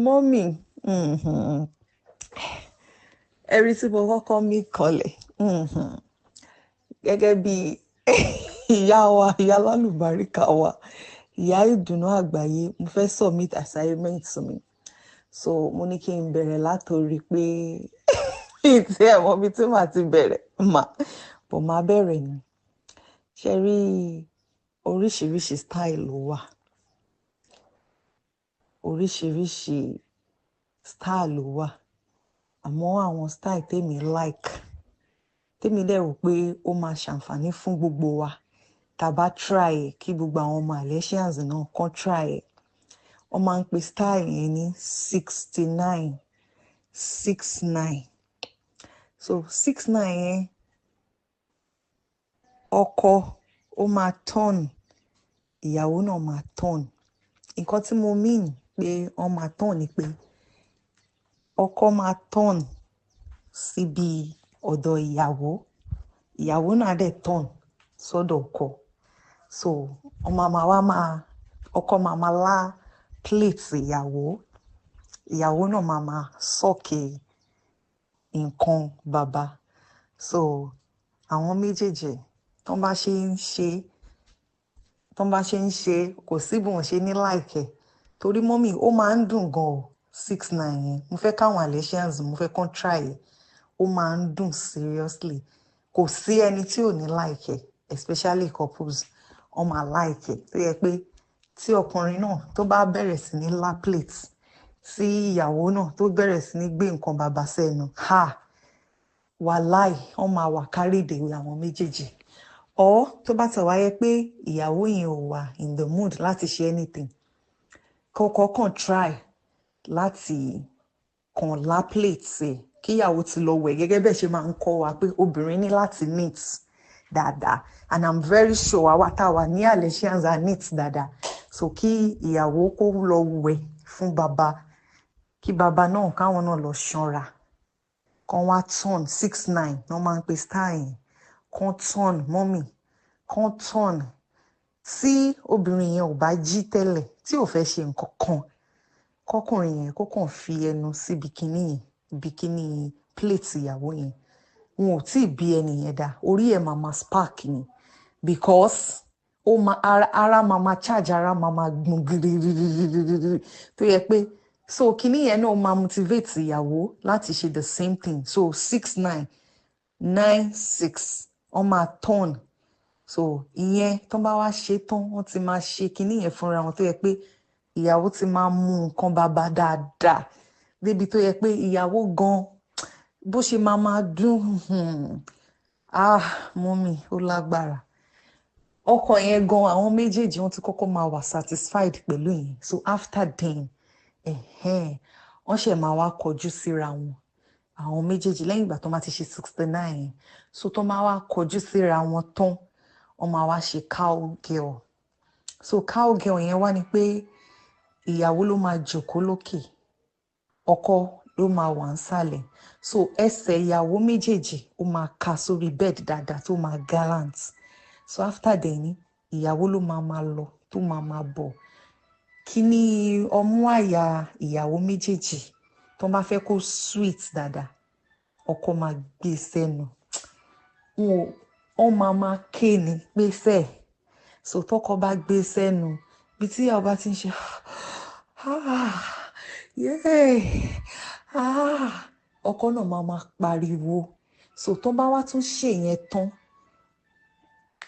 mọ́mì ẹ̀rí tí mo kọ́kọ́ mí kọlẹ̀ gẹ́gẹ́ bí ìyá wa ìyá lálùbáríkà wa ìyá ìdùnnú àgbáyé mo fẹ́ submit assignment mi so mo ní kí n bẹ̀rẹ̀ látòrí pé tí ẹ̀ mọ̀ bí tí màá ti bẹ̀rẹ̀ bò máa bẹ̀rẹ̀ ni ṣe rí oríṣiríṣi style ló wà oríṣiríṣi style ló wà àmọ́ àwọn style tèmi like tèmi dẹ̀ rò pé ó máa ṣàǹfààní fún gbogbo wa tá a bá try ẹ̀ kí gbogbo àwọn ọmọ Malaysians náà kàn try ẹ̀ wọ́n máa ń pe style yẹn ní 69 69 so 69 yẹn ọkọ ó máa turn ìyàwó náà máa turn nǹkan tí mo mean pé wọ́n máa turn ni pé ọkọ máa turn síbi ọ̀dọ̀ ìyàwó náà dẹ̀ turn sọ́dọ̀ ọkọ so ọkọ máa lá plate ìyàwó náà máa sọ́ọ̀kì nǹkan bàbá so àwọn méjèèjì tó bá ṣe ń ṣe kò sí bí wọ́n ṣe ní láìkẹ́ torí mọ́mì ó máa ń dùn gan-an 69 yẹn mo fẹ́ káwọn Malaysians mo fẹ́ kàn try ẹ̀ ó máa ń dùn seriously kò sí ẹni tí ò ní láìkẹ́ especially couples wọ́n máa láìkẹ́ tó yẹ pé tí ọkùnrin náà tó bá bẹ̀rẹ̀ sí ní lá plate tí ìyàwó náà tó bẹ̀rẹ̀ sí ní gbé nǹkan bàbá sẹ́nu wàláì wọ́n máa wà carried away àwọn méjèèjì or tó bá tẹ̀ wáyé pé ìyàwó yẹn ò wà in the mood láti ṣe anything kọ́kọ́ kàn try láti kàn lá plate ẹ̀ kíyàwó ti lọ wẹ̀ gẹ́gẹ́ bẹ́ẹ̀ ṣe máa ń kọ́ wa pé obìnrin ní láti neat dáadáa and I'm very sure àwa táwa ní Malaysians are neat dáadáa so kí ìyàwó kó lọ wẹ̀ fún bàbá kí bàbá náà káwọn náà lọ ṣanra kan wá turn 69 wọ́n máa ń pe style yẹn kan turn mọ́mì kan turn tí obìnrin yẹn ò bá jí tẹ́lẹ̀ tí ò fẹ́ ṣe nǹkan kan kọkùnrin yẹn kó kàn fi ẹnu sí bikini plate ìyàwó yẹn wọn ò tí ì bí ẹni yẹn dá orí ẹ̀ máa spark ni because ara máa charge ara máa gbọ̀n gírígírígírí tó yẹ pé so kinní yẹn náà máa motivate ìyàwó láti ṣe the same thing so 69 96 wọ́n máa turn so ìyẹn tó bá wá ṣe tán wọ́n ti máa ṣe kinní yẹn fúnra wọn tó yẹ pé ìyàwó ti máa mú nǹkan bàbá dáadáa débi tó yẹ pé ìyàwó gan bó ṣe máa dún mọ́mì ó lágbára ọkọ yẹn gan àwọn méjèèjì wọ́n ti kọ́kọ́ máa wà satisfied pẹ̀lú yẹn so after then wọ́n ṣẹ̀ máa wá kọjú síra wọn àwọn méjèèjì lẹ́yìn ìgbà tó máa ti ṣe 69 yẹn so tó máa wá kọjú síra wọn tán wọ́n máa wá ṣe cowgirl so cowgirl yẹn wá ní pé ìyàwó ló máa jókòó lókè ọkọ ló máa wà nísàlẹ̀ so ẹsẹ̀ ìyàwó méjèèjì ó máa ka sórí bed dáadáa tó máa gallant so after then ìyàwó ló máa lọ tó máa bọ̀ kí ni ọmú àyà ìyàwó méjèèjì tó bá fẹ́ kó sweet dáadáa ọkọ máa gbé sẹ́nu wọ́n máa ké ní pẹ́sẹ̀ so tọkọ bá gbé sẹ́nu bí tí ìyàwó bá ti ń ṣe ọkọ náà máa pariwo so tó bá wá tún ṣe yẹn tán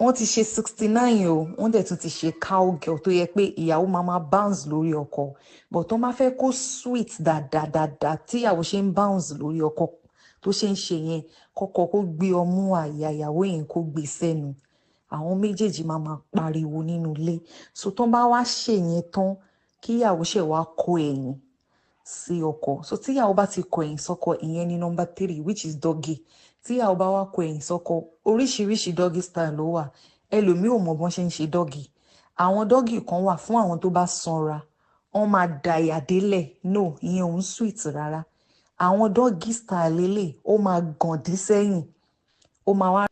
wọ́n ti ṣe 69 o wọ́n dẹ̀ tún ti ṣe cowgirl tó yẹ pé ìyàwó máa bounce lórí ọkọ but tó máa fẹ́ kó sweet dáadáa tí ìyàwó ṣe ń bounce lórí ọkọ tó ṣe ń ṣe yẹn kọ́kọ́ kó gbé ọmú àyà ìyàwó yẹn kó gbé sẹ́nu àwọn méjèèjì máa pariwo nínú ilé so tó bá wá ṣe yẹn tán kí ìyàwó ṣe wá kó ẹ̀yìn sí ọkọ so tí ìyàwó bá ti kọ ẹ̀yìn sọ́kọ ìyẹn ní number 3 which is doggy tí ìyàwó bá wá kọ ẹ̀yìn sọ́kọ oríṣiríṣi doggy style ló wà ẹlòmíì ò mọ bọ́n ṣe ń ṣe doggy àwọn doggy kan wà fún àwọn tó bá sanra wọ́n máa dàyà délẹ̀ no ìyẹn ò ń sweet rárá àwọn doggy style lélẹ̀ ó máa gàn dé sẹ́yìn ó máa wá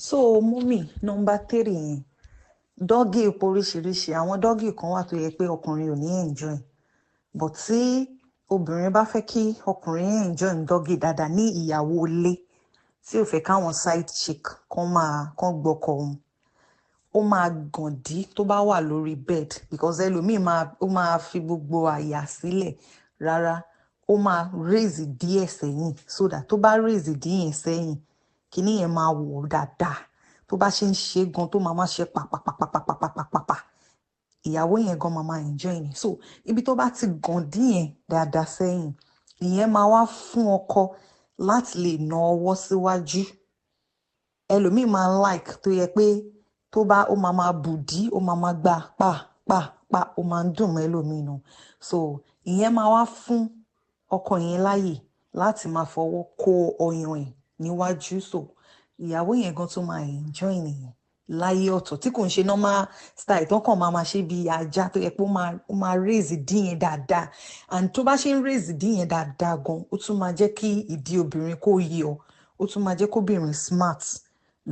so mummy number 3 yẹn doggy epo oríṣiríṣi àwọn doggy kan wà tó yẹ pé ọkùnrin ò ní enjoy but tí obìnrin bá fẹ́ kí ọkùnrin enjoy doggy dáadáa ní ìyàwó ilé tí ò fẹ́ káwọn side chick kán gbọ́kọ òun, ó máa gàndí tó bá wà lórí bed because ẹlòmíì ó máa fi gbogbo àyà sílẹ̀ rárá, ó máa raise díẹ̀ sẹ́yìn so that tó bá raise díẹ̀ sẹ́yìn kíní yẹn máa wọ̀ dáadáa tó bá ṣe ń ṣe gan tó máa ṣe pàpàpàpàpàpàpàpà ìyàwó yẹn gan máa enjoy ni. So ibi tó bá ti gàndí yẹn dáadáa sẹ́yìn ìyẹn máa wá fún ọkọ láti lè na ọwọ́ síwájú. Ẹlòmíì máa like tó yẹ pé tó bá ó máa bùdí ó máa gbà pa ó máa ń dùn mọ́ ẹlòmíì nù. So ìyẹn máa wá fún ọkọ yẹn láàyè láti máa fọwọ́ kó ọyàn ẹ̀ níwájú. So ìyàwó yẹn gan tó máa enjoy nìyẹn láyé ọ̀tọ̀ tí kò ń ṣe normal style tó kàn máa ṣe bí ajá tó yẹ pé ó máa raise ìdí yẹn dáadáa, and tó bá ṣe ń raise ìdí yẹn dáadáa gan ó tún máa jẹ́ kí ìdí obìnrin kó yọ, ó tún máa jẹ́ kóbìnrin smart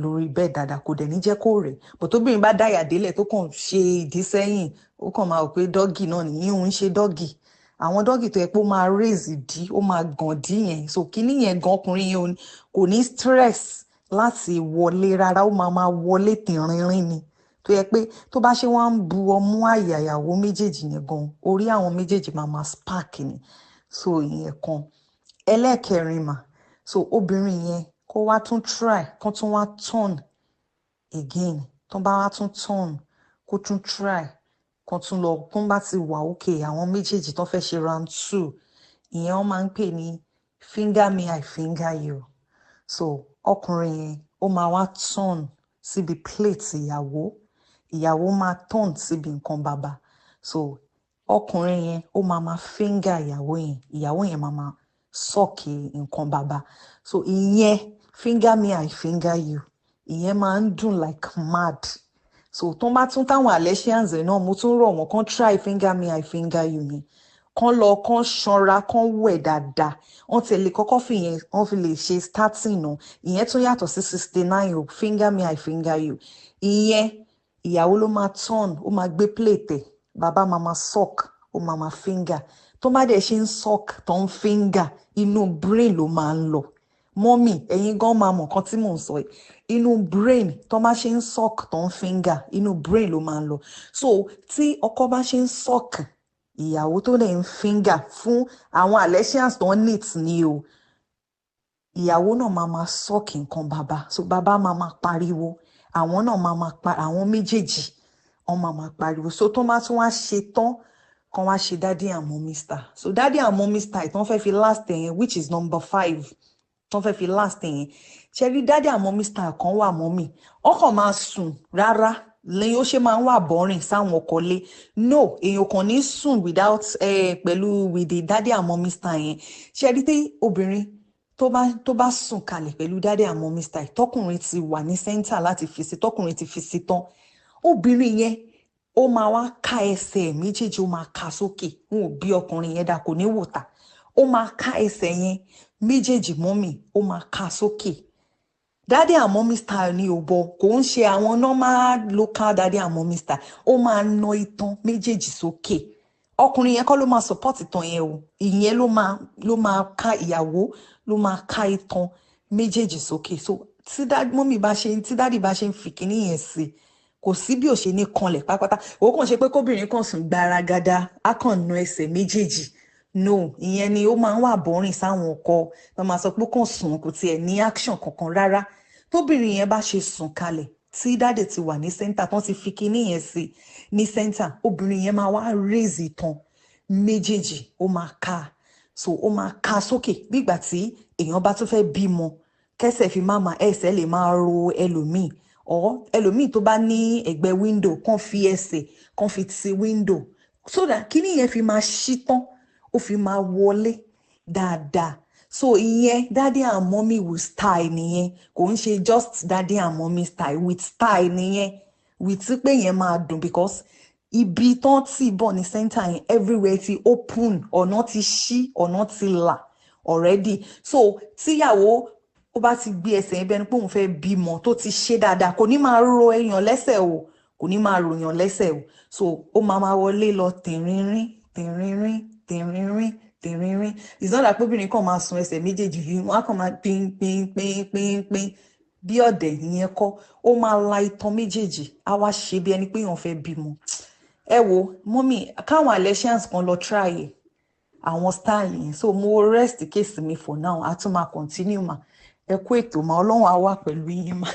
lórí bẹ́ẹ̀ dáadáa, kò dẹ̀ ní jẹ́ kó rẹ̀. But tóbìnrin bá dáyà délẹ̀ tó kàn ṣe ìdí sẹ́yìn ó kàn máa rò pé dọ́gì náà nìyí, òun ń ṣe dọ́gì. Àwọn dọ́gì tó yẹ pé ó máa raise ìdí ó máa gàn dí yẹn, so kíní yẹn gan ọkùnrin yẹn kò ní stress láti wọlé rárá, ó máa wọlé tìrìnrìn ni tó yẹ pé tó bá ṣe wá ń bu ọmú àyà ìyàwó méjèèjì yẹn gan orí àwọn méjèèjì máa spark ni. So ìyẹn kan. Ẹlẹ́ẹ̀kẹrin mà, so obìnrin yẹn kó wá tún try kó tún wá turn again, tó bá wá tún turn kó tún try kó tún lọ kó bá ti wà okay àwọn méjèèjì tó fẹ́ ṣe round 2 ìyẹn wọ́n máa ń pè ní finger me I finger you. So ọkùnrin yẹn ó máa wá turn síbi plate ìyàwó máa turn síbi nǹkan bàbà. So ọkùnrin yẹn ó máa finger ìyàwó yẹn máa sọ́ọ̀kì nǹkan bàbà. So ìyẹn finger me I finger you ìyẹn máa ń dùn like mad. So tó bá tún táwọn Alesians náà mo tún rọ̀ wọ́n kán try finger me I finger you yẹn kán lọ kán ṣanra kán wẹ̀ dáadáa, wọ́n tẹ̀lé kọ́kọ́ fi yẹn wọ́n fi lè ṣe starting náà. Ìyẹn tún yàtọ̀ sí 69 o finger me I finger you. Ìyẹn ìyàwó ló máa turn ó máa gbé plate ẹ̀ bàbá máa suck ó máa finger. Tó bá dẹ̀ ṣe ń suck tó ń finger inú brain ló máa ń lọ. Mọ́mì ẹ̀yin gan máa mọ̀ nǹkan tí mò ń sọ yìí, inú brain tó bá ṣe ń suck tó ń finger inú brain ló máa ń lọ. So tí ọkọ bá ṣe ń suck ìyàwó tó lè ń finger fún àwọn Alesians tó ń neat ni o, ìyàwó náà máa suck nǹkan bàbá, so bàbá máa pariwo àwọn náà àwọn méjèèjì wọ́n máa pariwo. So tó bá tún wá ṣe tán kan wá ṣe daddy and mommy style. So daddy and mommy style tó ń fẹ́ fi last yẹn which is number 5 tó ń fẹ́ fi last yẹn ṣe rí daddy and mommy style kan wà mọ́mì ọkàn máa sùn rárá lẹ́yìn ó ṣe máa ń wà boring sáwọn ọkọlé. No èèyàn kan ní sùn without with the daddy and mommy style yẹn. Ṣe rí tí obìnrin tó bá sùn kalẹ̀ pẹ̀lú daddy and mommy style tọkùnrin ti wà ní center láti fi sí tọkùnrin ti fi sí tán, obìnrin yẹn ó máa wá ká ẹsẹ̀ méjèèjì ó máa ká sókè. Wọn ò bí ọkùnrin yẹn dá kò ní wò ta, ó máa ká ẹsẹ̀ yẹn méjèèjì mọ́mì ó máa ká sókè. Daddy and mommy style ni ò bọ kò ń ṣe àwọn normal local daddy and mommy style, ó máa na itan méjèèjì sókè. Ọkùnrin yẹn kọ́ ló máa support itan yẹn o, ìyẹn ló máa ká ìyàwó ló máa ká itan méjèèjì sókè. So tí daddy bá ṣe ń fi kíní yẹn sí kò sí bí ò ṣe ní kanlẹ̀ pátápátá. Ó kàn ṣe pé kóbìnrin kan sùn gbaragada á kàn na ẹsẹ̀ méjèèjì. No ìyẹn ni ó máa ń wà boring sáwọn ọkọ wọn máa sọ pé kàn sùn kò tiẹ̀ ní action kankan rárá. Tóbìnrin yẹn bá ṣe sùn kalẹ̀ tí dáàdì ti wà ní center tán ti fi kíní yẹn sí ní center, obìnrin yẹn máa wá raise itan méjèèjì ó máa ká, so ó máa ká sókè bí ìgbà tí èèyàn bá tún fẹ́ bímọ kẹsẹ̀ fi ẹsẹ̀ lè máa ro ẹlòmíì ẹlòmíì tó bá ní ẹ̀gbẹ́ window kàn fi ẹsẹ̀ kàn fi ti window so that kíní yẹn fi máa ṣí tán ó fi máa wọlé dáadáa. So ìyẹn daddy and mommy with style nìyẹn, kò ń ṣe just daddy and mommy style with style nìyẹn, with pé yẹn máa dùn because ibi tán tí bọ̀ ní center yẹn everywhere ti open, ọ̀nà ti ṣí ọ̀nà ti là already. So tíyàwó ó bá ti gbé ẹsẹ̀ yẹn bẹ́ni pé òun fẹ́ bímọ tó ti ṣe dáadáa kò ní máa ro èèyàn lẹ́sẹ̀ o, kò ní máa ròyàn lẹ́sẹ̀ o. So ó máa wọlé lọ tìrìnrìn tìrìnrìn tìrìnrìn tìrìnrìn. It's not like obìnrin kan máa sun ẹsẹ̀ méjèèjì yìí wọ́n á kàn máa pín bí ọ̀dẹ̀ ìyẹn kọ́, ó máa la itan méjèèjì á wá ṣe bí ẹni pé èèyàn fẹ́ bímọ. Ẹ wo mọ́mì káwọn Alesians kan lọ try àwọn style yẹn, so mo rest case mi for now, a tún máa continue mà. Ẹ kú ètò mà, Ọlọ́run á wà pẹ̀lú yín mà.